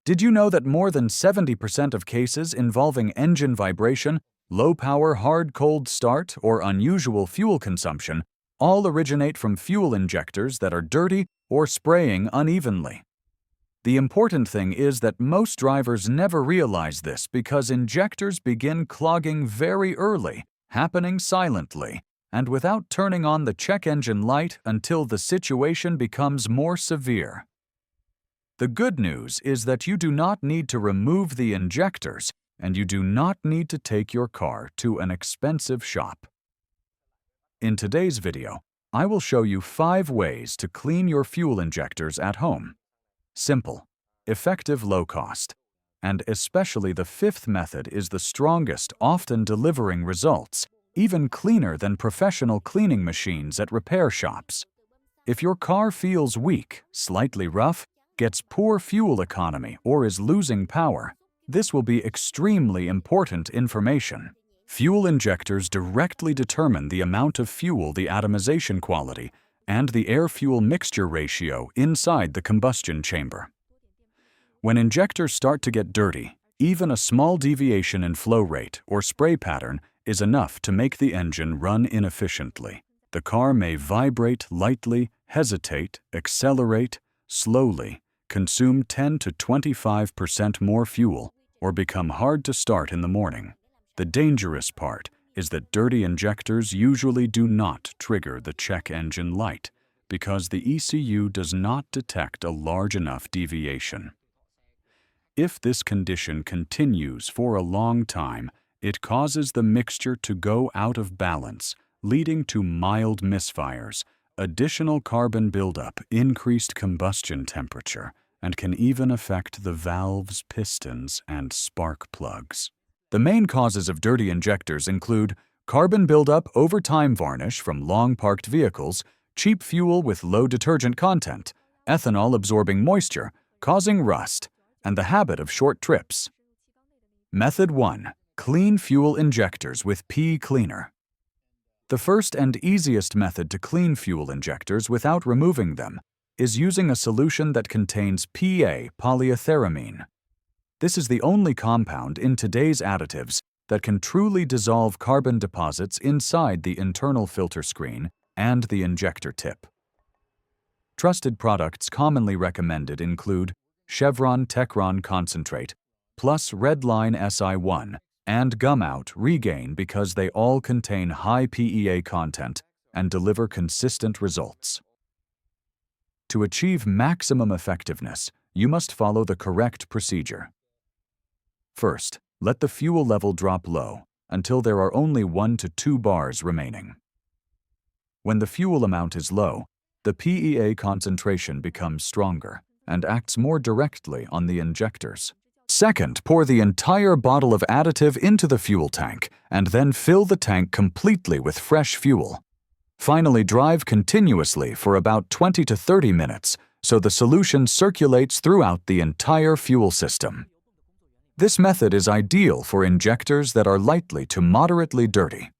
Did you know that more than 70% of cases involving engine vibration, low-power hard-cold start, or unusual fuel consumption all originate from fuel injectors that are dirty or spraying unevenly? The important thing is that most drivers never realize this because injectors begin clogging very early, happening silently, and without turning on the check engine light until the situation becomes more severe. The good news is that you do not need to remove the injectors, and you do not need to take your car to an expensive shop. In today's video, I will show you 5 ways to clean your fuel injectors at home. Simple, effective, low cost, and especially the 5th method is the strongest, often delivering results, even cleaner than professional cleaning machines at repair shops. If your car feels weak, slightly rough, gets poor fuel economy, or is losing power, this will be extremely important information. Fuel injectors directly determine the amount of fuel, the atomization quality, and the air-fuel mixture ratio inside the combustion chamber. When injectors start to get dirty, even a small deviation in flow rate or spray pattern is enough to make the engine run inefficiently. The car may vibrate lightly, hesitate, accelerate, slowly, consume 10 to 25% more fuel, or become hard to start in the morning. The dangerous part is that dirty injectors usually do not trigger the check engine light because the ECU does not detect a large enough deviation. If this condition continues for a long time, it causes the mixture to go out of balance, leading to mild misfires, additional carbon buildup, increased combustion temperature, and can even affect the valves, pistons, and spark plugs. The main causes of dirty injectors include carbon buildup over time varnish from long-parked vehicles, cheap fuel with low detergent content, ethanol absorbing moisture, causing rust, and the habit of short trips. Method 1. Clean fuel injectors with PEA Cleaner. The first and easiest method to clean fuel injectors without removing them is using a solution that contains PEA polyethyramine. This is the only compound in today's additives that can truly dissolve carbon deposits inside the internal filter screen and the injector tip. Trusted products commonly recommended include Chevron Techron Concentrate, plus Redline SI1, and Gumout Regain because they all contain high PEA content and deliver consistent results. To achieve maximum effectiveness, you must follow the correct procedure. First, let the fuel level drop low until there are only 1 to 2 bars remaining. When the fuel amount is low, the PEA concentration becomes stronger and acts more directly on the injectors. Second, pour the entire bottle of additive into the fuel tank and then fill the tank completely with fresh fuel. Finally, drive continuously for about 20 to 30 minutes so the solution circulates throughout the entire fuel system. This method is ideal for injectors that are lightly to moderately dirty.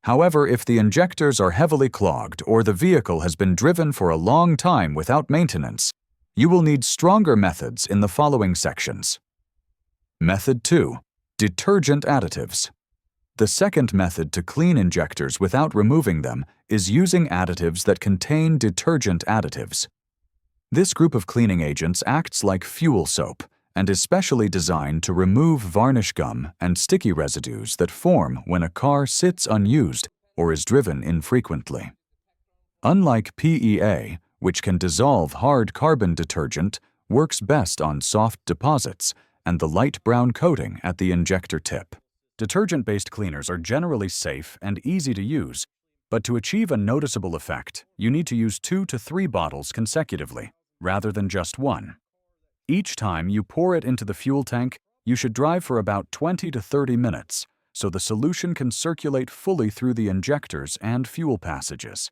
However, if the injectors are heavily clogged or the vehicle has been driven for a long time without maintenance, you will need stronger methods in the following sections. Method 2. Detergent additives. The second method to clean injectors without removing them is using additives that contain detergent additives. This group of cleaning agents acts like fuel soap and is specially designed to remove varnish gum and sticky residues that form when a car sits unused or is driven infrequently. Unlike PEA, which can dissolve hard carbon detergent, works best on soft deposits and the light brown coating at the injector tip. Detergent-based cleaners are generally safe and easy to use, but to achieve a noticeable effect, you need to use 2 to 3 bottles consecutively, rather than just 1. Each time you pour it into the fuel tank, you should drive for about 20 to 30 minutes, so the solution can circulate fully through the injectors and fuel passages.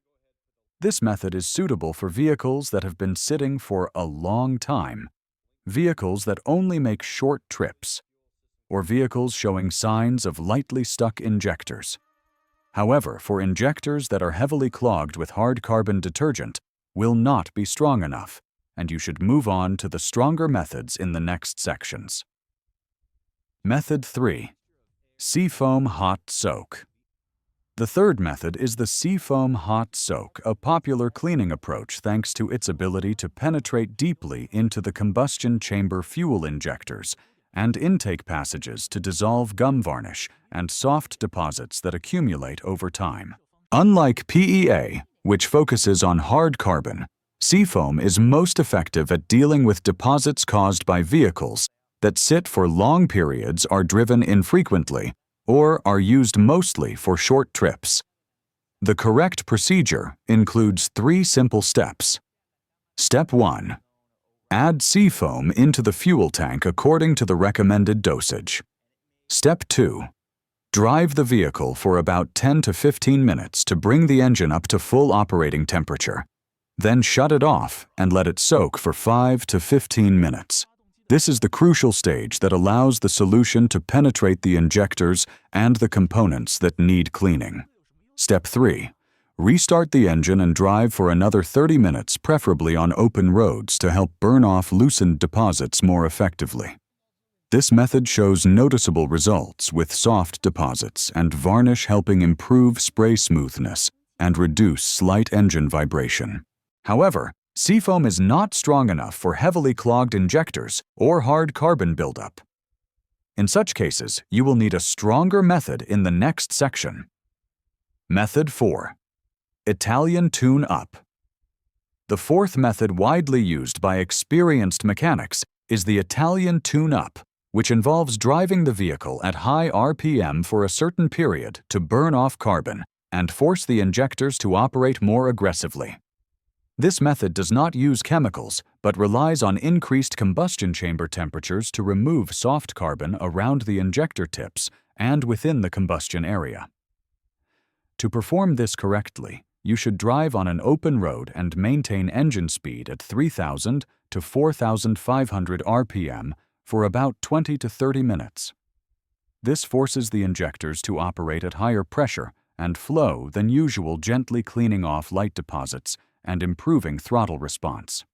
This method is suitable for vehicles that have been sitting for a long time, vehicles that only make short trips, or vehicles showing signs of lightly stuck injectors. However, for injectors that are heavily clogged with hard carbon detergent, will not be strong enough, and you should move on to the stronger methods in the next sections. Method 3. Seafoam Hot Soak. The third method is the Seafoam Hot Soak, a popular cleaning approach thanks to its ability to penetrate deeply into the combustion chamber fuel injectors and intake passages to dissolve gum varnish and soft deposits that accumulate over time. Unlike PEA, which focuses on hard carbon, Seafoam is most effective at dealing with deposits caused by vehicles that sit for long periods, are driven infrequently, or are used mostly for short trips. The correct procedure includes 3 simple steps. Step 1. Add Seafoam into the fuel tank according to the recommended dosage. Step 2. Drive the vehicle for about 10 to 15 minutes to bring the engine up to full operating temperature. Then shut it off and let it soak for 5 to 15 minutes. This is the crucial stage that allows the solution to penetrate the injectors and the components that need cleaning. Step 3. Restart the engine and drive for another 30 minutes, preferably on open roads, to help burn off loosened deposits more effectively. This method shows noticeable results with soft deposits and varnish helping improve spray smoothness and reduce slight engine vibration. However, Seafoam is not strong enough for heavily clogged injectors or hard carbon buildup. In such cases, you will need a stronger method in the next section. Method 4. Italian Tuneup. The fourth method widely used by experienced mechanics is the Italian Tuneup, which involves driving the vehicle at high RPM for a certain period to burn off carbon and force the injectors to operate more aggressively. This method does not use chemicals, but relies on increased combustion chamber temperatures to remove soft carbon around the injector tips and within the combustion area. To perform this correctly, you should drive on an open road and maintain engine speed at 3,000 to 4,500 RPM for about 20 to 30 minutes. This forces the injectors to operate at higher pressure and flow than usual, gently cleaning off light deposits and improving throttle response.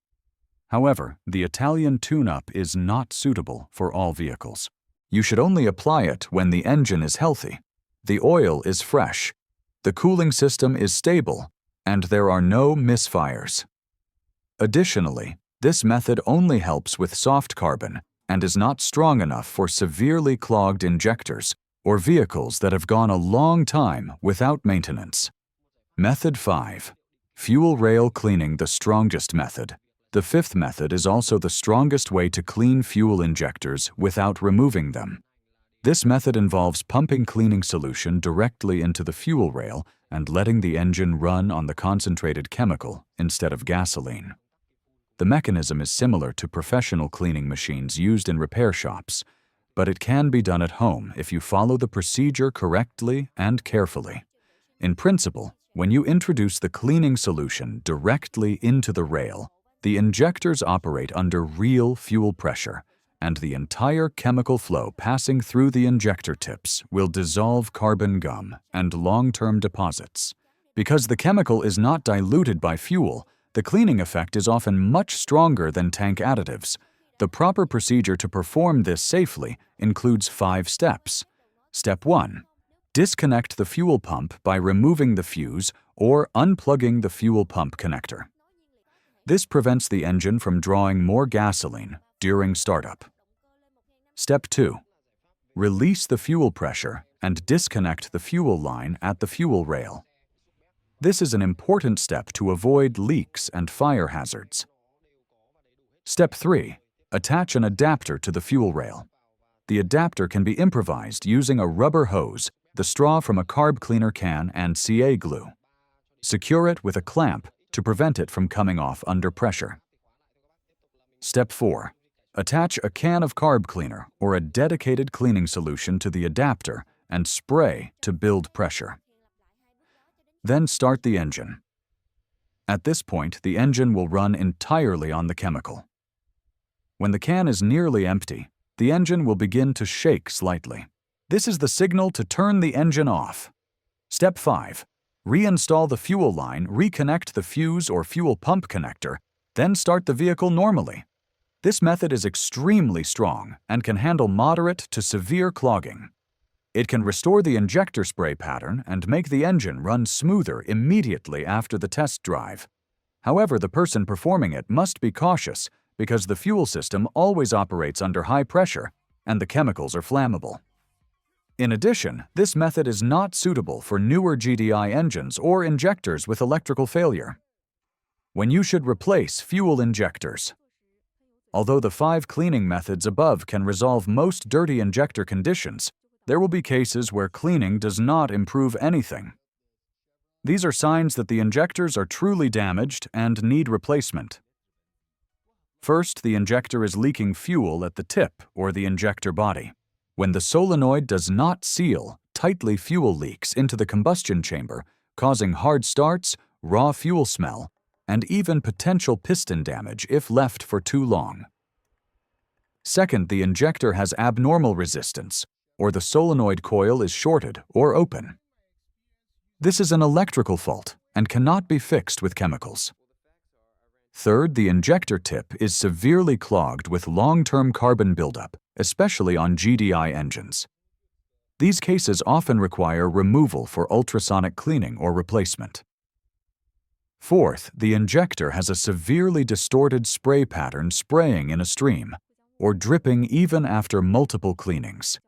However, the Italian Tuneup is not suitable for all vehicles. You should only apply it when the engine is healthy, the oil is fresh, the cooling system is stable, and there are no misfires. Additionally, this method only helps with soft carbon and is not strong enough for severely clogged injectors or vehicles that have gone a long time without maintenance. Method 5. Fuel rail cleaning, the strongest method. The fifth method is also the strongest way to clean fuel injectors without removing them. This method involves pumping cleaning solution directly into the fuel rail and letting the engine run on the concentrated chemical instead of gasoline. The mechanism is similar to professional cleaning machines used in repair shops, but it can be done at home if you follow the procedure correctly and carefully. In principle, when you introduce the cleaning solution directly into the rail, the injectors operate under real fuel pressure, and the entire chemical flow passing through the injector tips will dissolve carbon gum and long-term deposits. Because the chemical is not diluted by fuel, the cleaning effect is often much stronger than tank additives. The proper procedure to perform this safely includes 5 steps. Step 1. Disconnect the fuel pump by removing the fuse or unplugging the fuel pump connector. This prevents the engine from drawing more gasoline during startup. Step 2. Release the fuel pressure and disconnect the fuel line at the fuel rail. This is an important step to avoid leaks and fire hazards. Step 3. Attach an adapter to the fuel rail. The adapter can be improvised using a rubber hose, the straw from a carb cleaner can, and CA glue. Secure it with a clamp to prevent it from coming off under pressure. Step 4. Attach a can of carb cleaner or a dedicated cleaning solution to the adapter and spray to build pressure. Then start the engine. At this point, the engine will run entirely on the chemical. When the can is nearly empty, the engine will begin to shake slightly. This is the signal to turn the engine off. Step 5. Reinstall the fuel line, reconnect the fuse or fuel pump connector, Then start the vehicle normally. This method is extremely strong and can handle moderate to severe clogging. It can restore the injector spray pattern and make the engine run smoother immediately after the test drive. However, the person performing it must be cautious because the fuel system always operates under high pressure and the chemicals are flammable. In addition, this method is not suitable for newer GDI engines or injectors with electrical failure. When you should replace fuel injectors. Although the 5 cleaning methods above can resolve most dirty injector conditions, there will be cases where cleaning does not improve anything. These are signs that the injectors are truly damaged and need replacement. First, the injector is leaking fuel at the tip or the injector body. When the solenoid does not seal, tightly fuel leaks into the combustion chamber, causing hard starts, raw fuel smell, and even potential piston damage if left for too long. Second, the injector has abnormal resistance, or the solenoid coil is shorted or open. This is an electrical fault and cannot be fixed with chemicals. Third, the injector tip is severely clogged with long-term carbon buildup, especially on GDI engines. These cases often require removal for ultrasonic cleaning or replacement. Fourth, the injector has a severely distorted spray pattern spraying in a stream, or dripping even after multiple cleanings.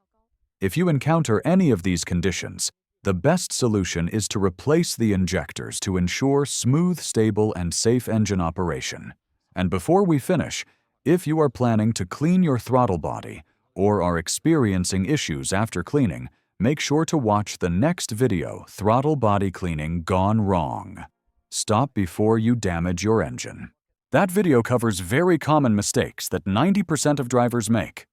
If you encounter any of these conditions, the best solution is to replace the injectors to ensure smooth, stable, and safe engine operation. And before we finish, if you are planning to clean your throttle body or are experiencing issues after cleaning, make sure to watch the next video, Throttle Body Cleaning Gone Wrong. Stop before you damage your engine. That video covers very common mistakes that 90% of drivers make.